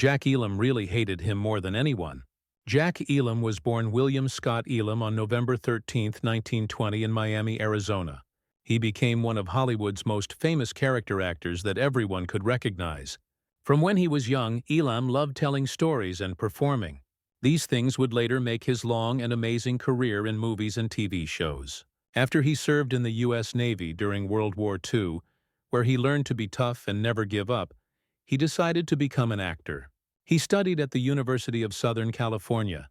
Jack Elam really hated him more than anyone. Jack Elam was born William Scott Elam on November 13, 1920 in Miami, Arizona. He became one of Hollywood's most famous character actors that everyone could recognize. From when he was young, Elam loved telling stories and performing. These things would later make his long and amazing career in movies and TV shows. After he served in the U.S. Navy during World War II, where he learned to be tough and never give up, he decided to become an actor. He studied at the University of Southern California.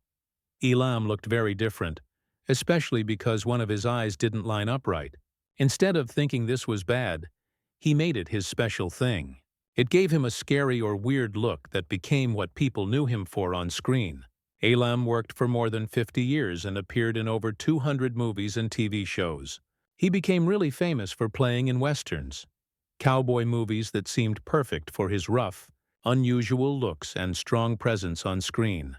Elam looked very different, especially because one of his eyes didn't line up right. Instead of thinking this was bad, he made it his special thing. It gave him a scary or weird look that became what people knew him for on screen. Elam worked for more than 50 years and appeared in over 200 movies and TV shows. He became really famous for playing in westerns, cowboy movies that seemed perfect for his rough, unusual looks and strong presence on screen.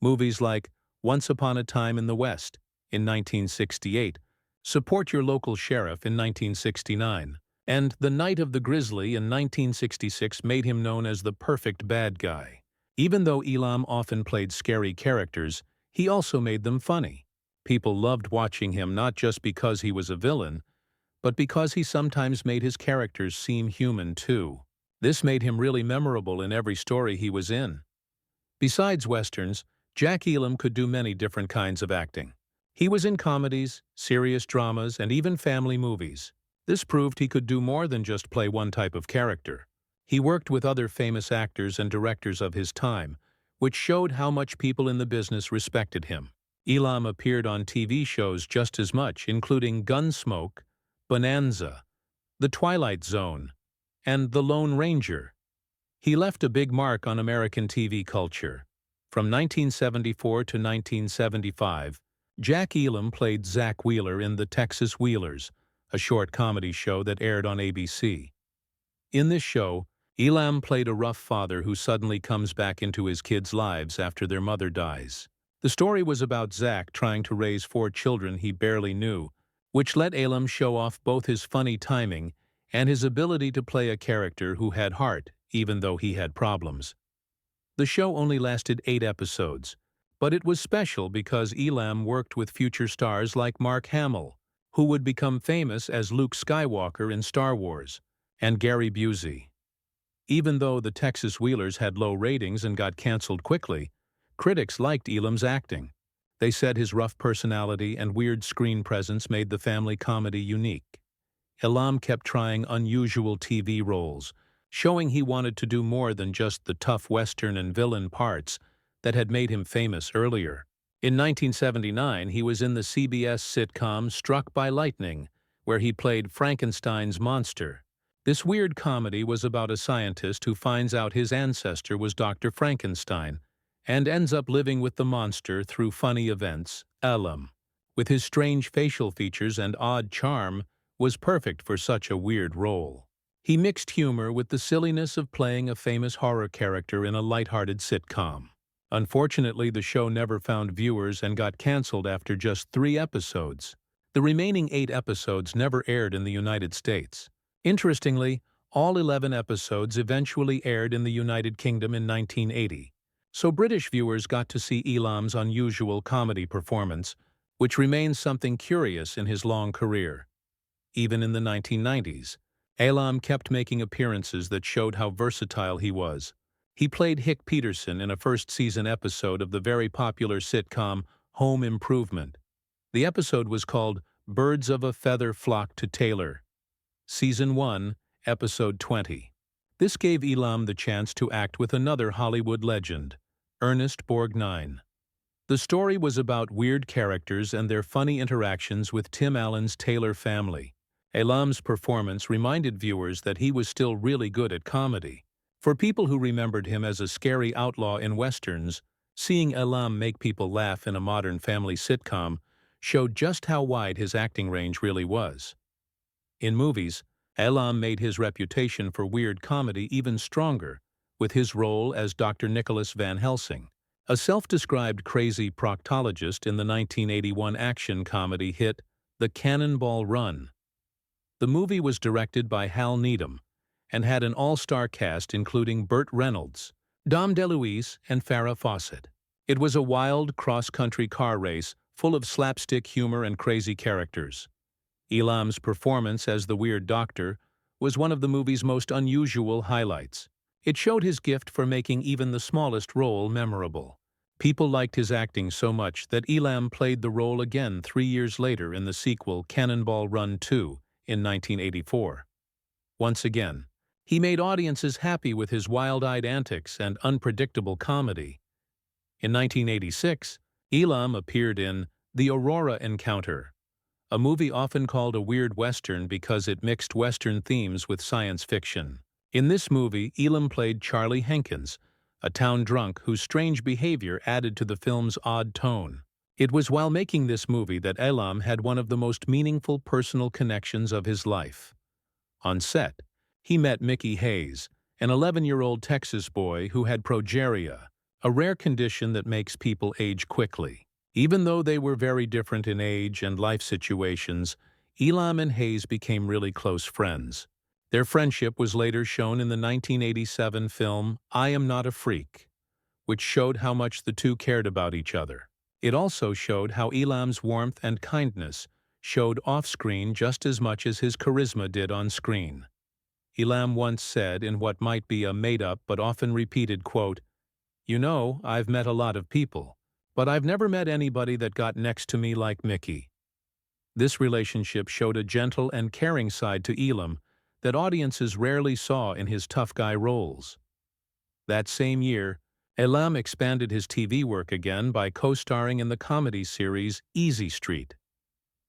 Movies like Once Upon a Time in the West in 1968, Support Your Local Sheriff in 1969, and The Night of the Grizzly in 1966 made him known as the perfect bad guy. Even though Elam often played scary characters, he also made them funny. People loved watching him not just because he was a villain, but because he sometimes made his characters seem human too. This made him really memorable in every story he was in. Besides westerns, Jack Elam could do many different kinds of acting. He was in comedies, serious dramas, and even family movies. This proved he could do more than just play one type of character. He worked with other famous actors and directors of his time, which showed how much people in the business respected him. Elam appeared on TV shows just as much, including Gunsmoke, Bonanza, The Twilight Zone, and The Lone Ranger. He left a big mark on American TV culture. From 1974 to 1975, Jack Elam played Zach Wheeler in The Texas Wheelers, a short comedy show that aired on ABC. In this show, Elam played a rough father who suddenly comes back into his kids' lives after their mother dies. The story was about Zach trying to raise 4 children he barely knew, which let Elam show off both his funny timing and his ability to play a character who had heart, even though he had problems. The show only lasted 8 episodes, but it was special because Elam worked with future stars like Mark Hamill, who would become famous as Luke Skywalker in Star Wars, and Gary Busey. Even though the Texas Wheelers had low ratings and got canceled quickly, critics liked Elam's acting. They said his rough personality and weird screen presence made the family comedy unique. Elam kept trying unusual TV roles, showing he wanted to do more than just the tough Western and villain parts that had made him famous earlier. In 1979, he was in the CBS sitcom Struck by Lightning, where he played Frankenstein's monster. This weird comedy was about a scientist who finds out his ancestor was Dr. Frankenstein and ends up living with the monster through funny events. Elam, with his strange facial features and odd charm, was perfect for such a weird role. He mixed humor with the silliness of playing a famous horror character in a lighthearted sitcom. Unfortunately, the show never found viewers and got canceled after just 3 episodes. The remaining 8 episodes never aired in the United States. Interestingly, all 11 episodes eventually aired in the United Kingdom in 1980, so British viewers got to see Elam's unusual comedy performance, which remains something curious in his long career. Even in the 1990s, Elam kept making appearances that showed how versatile he was. He played Hick Peterson in a first-season episode of the very popular sitcom Home Improvement. The episode was called Birds of a Feather Flock to Taylor. Season 1, Episode 20. This gave Elam the chance to act with another Hollywood legend, Ernest Borgnine. The story was about weird characters and their funny interactions with Tim Allen's Taylor family. Elam's performance reminded viewers that he was still really good at comedy. For people who remembered him as a scary outlaw in westerns, seeing Elam make people laugh in a modern family sitcom showed just how wide his acting range really was. In movies, Elam made his reputation for weird comedy even stronger with his role as Dr. Nicholas Van Helsing, a self-described crazy proctologist in the 1981 action comedy hit The Cannonball Run. The movie was directed by Hal Needham and had an all-star cast including Burt Reynolds, Dom DeLuise and Farrah Fawcett. It was a wild cross-country car race full of slapstick humor and crazy characters. Elam's performance as the Weird Doctor was one of the movie's most unusual highlights. It showed his gift for making even the smallest role memorable. People liked his acting so much that Elam played the role again 3 years later in the sequel Cannonball Run 2 in 1984. Once again, he made audiences happy with his wild-eyed antics and unpredictable comedy. In 1986, Elam appeared in The Aurora Encounter, a movie often called a weird Western because it mixed Western themes with science fiction. In this movie, Elam played Charlie Henkins, a town drunk whose strange behavior added to the film's odd tone. It was while making this movie that Elam had one of the most meaningful personal connections of his life. On set, he met Mickey Hayes, an 11-year-old Texas boy who had progeria, a rare condition that makes people age quickly. Even though they were very different in age and life situations, Elam and Hayes became really close friends. Their friendship was later shown in the 1987 film I Am Not a Freak, which showed how much the two cared about each other. It also showed how Elam's warmth and kindness showed off-screen just as much as his charisma did on screen. Elam once said in what might be a made-up but often repeated quote, "You know, I've met a lot of people, but I've never met anybody that got next to me like Mickey." This relationship showed a gentle and caring side to Elam that audiences rarely saw in his tough guy roles. That same year, Elam expanded his TV work again by co-starring in the comedy series Easy Street.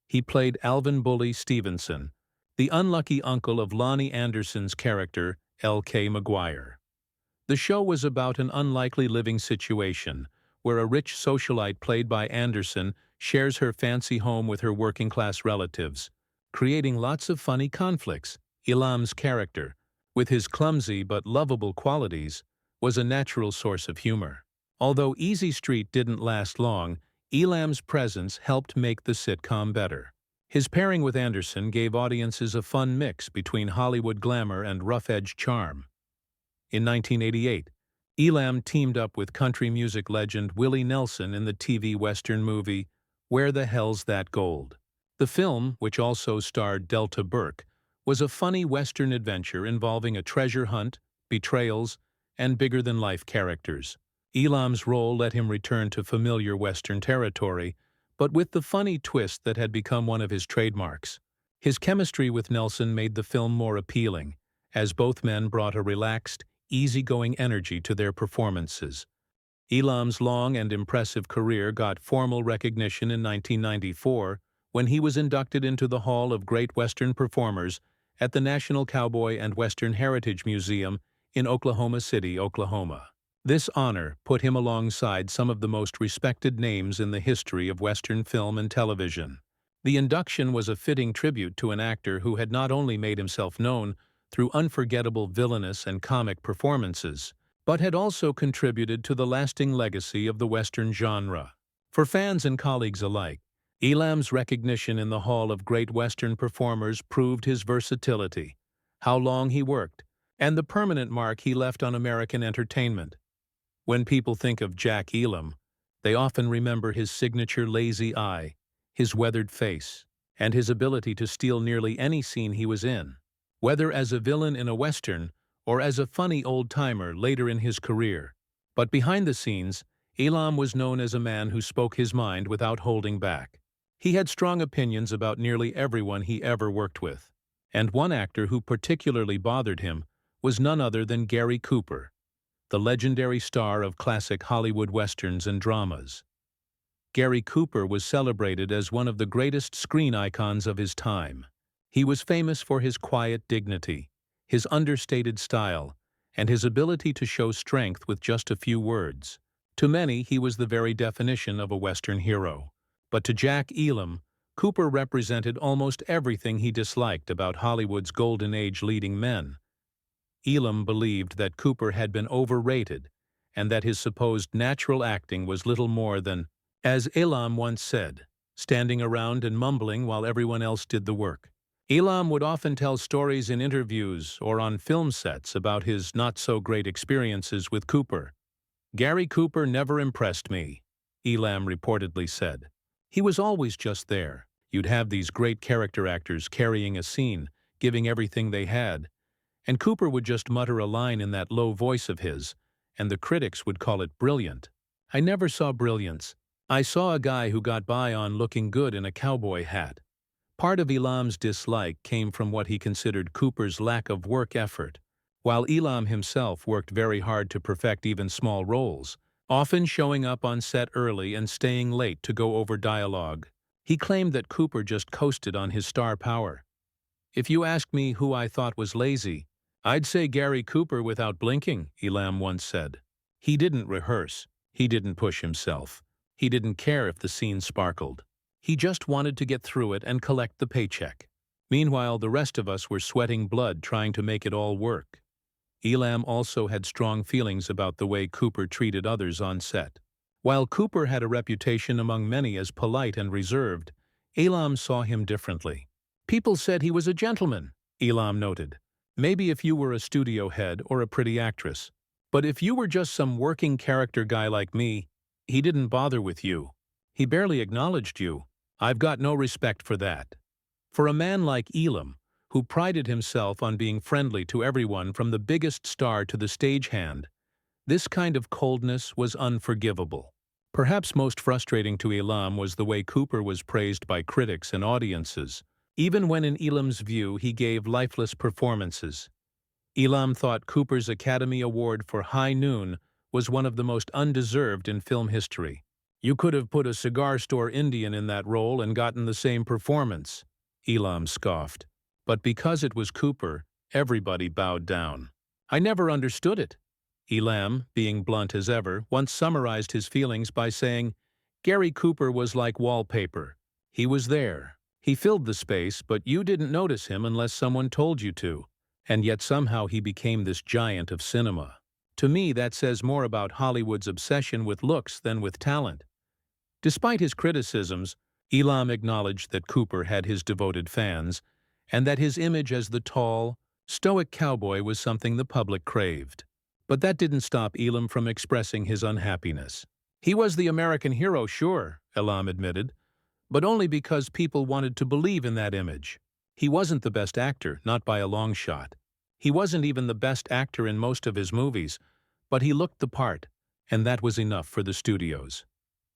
He played Alvin Bully Stevenson, the unlucky uncle of Lonnie Anderson's character, L.K. McGuire. The show was about an unlikely living situation where a rich socialite played by Anderson shares her fancy home with her working-class relatives, creating lots of funny conflicts. Elam's character, with his clumsy but lovable qualities, was a natural source of humor. Although Easy Street didn't last long, Elam's presence helped make the sitcom better. His pairing with Anderson gave audiences a fun mix between Hollywood glamour and rough-edge charm. In 1988, Elam teamed up with country music legend Willie Nelson in the TV Western movie Where the Hell's That Gold? The film, which also starred Delta Burke, was a funny Western adventure involving a treasure hunt, betrayals, and bigger-than-life characters. Elam's role let him return to familiar Western territory, but with the funny twist that had become one of his trademarks. His chemistry with Nelson made the film more appealing, as both men brought a relaxed, easygoing energy to their performances. Elam's long and impressive career got formal recognition in 1994 when he was inducted into the Hall of Great Western Performers at the National Cowboy and Western Heritage Museum in Oklahoma City, Oklahoma. This honor put him alongside some of the most respected names in the history of Western film and television. The induction was a fitting tribute to an actor who had not only made himself known through unforgettable villainous and comic performances, but had also contributed to the lasting legacy of the Western genre. For fans and colleagues alike, Elam's recognition in the Hall of Great Western Performers proved his versatility, how long he worked, and the permanent mark he left on American entertainment. When people think of Jack Elam, they often remember his signature lazy eye, his weathered face, and his ability to steal nearly any scene he was in. Whether as a villain in a Western or as a funny old-timer later in his career. But behind the scenes, Elam was known as a man who spoke his mind without holding back. He had strong opinions about nearly everyone he ever worked with, and one actor who particularly bothered him was none other than Gary Cooper, the legendary star of classic Hollywood westerns and dramas. Gary Cooper was celebrated as one of the greatest screen icons of his time. He was famous for his quiet dignity, his understated style, and his ability to show strength with just a few words. To many, he was the very definition of a Western hero. But to Jack Elam, Cooper represented almost everything he disliked about Hollywood's golden age leading men. Elam believed that Cooper had been overrated and that his supposed natural acting was little more than, as Elam once said, standing around and mumbling while everyone else did the work. Elam would often tell stories in interviews or on film sets about his not-so-great experiences with Cooper, "Gary Cooper never impressed me," Elam reportedly said. "He was always just there. You'd have these great character actors carrying a scene, giving everything they had, and Cooper would just mutter a line in that low voice of his, and the critics would call it brilliant. I never saw brilliance. I saw a guy who got by on looking good in a cowboy hat." Part of Elam's dislike came from what he considered Cooper's lack of work effort. While Elam himself worked very hard to perfect even small roles, often showing up on set early and staying late to go over dialogue, he claimed that Cooper just coasted on his star power. "If you ask me who I thought was lazy, I'd say Gary Cooper without blinking," Elam once said. He didn't rehearse. He didn't push himself. He didn't care if the scene sparkled. He just wanted to get through it and collect the paycheck. Meanwhile, the rest of us were sweating blood trying to make it all work. Elam also had strong feelings about the way Cooper treated others on set. While Cooper had a reputation among many as polite and reserved, Elam saw him differently. "People said he was a gentleman," Elam noted. "Maybe if you were a studio head or a pretty actress. But if you were just some working character guy like me, he didn't bother with you. He barely acknowledged you. I've got no respect for that." For a man like Elam, who prided himself on being friendly to everyone from the biggest star to the stagehand, this kind of coldness was unforgivable. Perhaps most frustrating to Elam was the way Cooper was praised by critics and audiences, even when in Elam's view he gave lifeless performances. Elam thought Cooper's Academy Award for High Noon was one of the most undeserved in film history. "You could have put a cigar store Indian in that role and gotten the same performance," Elam scoffed. But because it was Cooper, everybody bowed down. "I never understood it." Elam, being blunt as ever, once summarized his feelings by saying, "Gary Cooper was like wallpaper. He was there. He filled the space, but you didn't notice him unless someone told you to. And yet somehow he became this giant of cinema. To me, that says more about Hollywood's obsession with looks than with talent." Despite his criticisms, Elam acknowledged that Cooper had his devoted fans, and that his image as the tall, stoic cowboy was something the public craved. But that didn't stop Elam from expressing his unhappiness. "He was the American hero, sure," Elam admitted, "but only because people wanted to believe in that image. He wasn't the best actor, not by a long shot. He wasn't even the best actor in most of his movies, but he looked the part, and that was enough for the studios."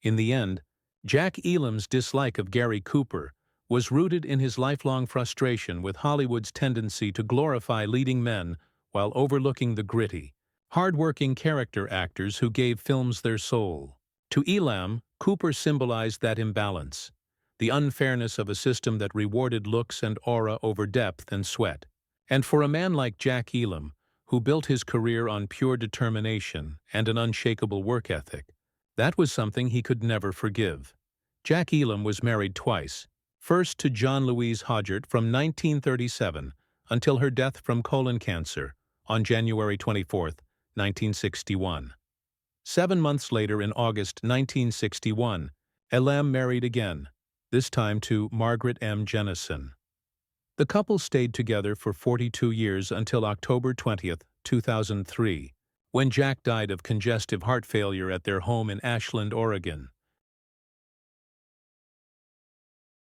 In the end, Jack Elam's dislike of Gary Cooper was rooted in his lifelong frustration with Hollywood's tendency to glorify leading men while overlooking the gritty, hard-working character actors who gave films their soul. To Elam, Cooper symbolized that imbalance, the unfairness of a system that rewarded looks and aura over depth and sweat. And for a man like Jack Elam, who built his career on pure determination and an unshakable work ethic, that was something he could never forgive. Jack Elam was married twice, first to John Louise Hodgert from 1937 until her death from colon cancer on January 24, 1961. 7 months later, in August 1961, Elam married again, this time to Margaret M. Jennison. The couple stayed together for 42 years until October 20, 2003, when Jack died of congestive heart failure at their home in Ashland, Oregon.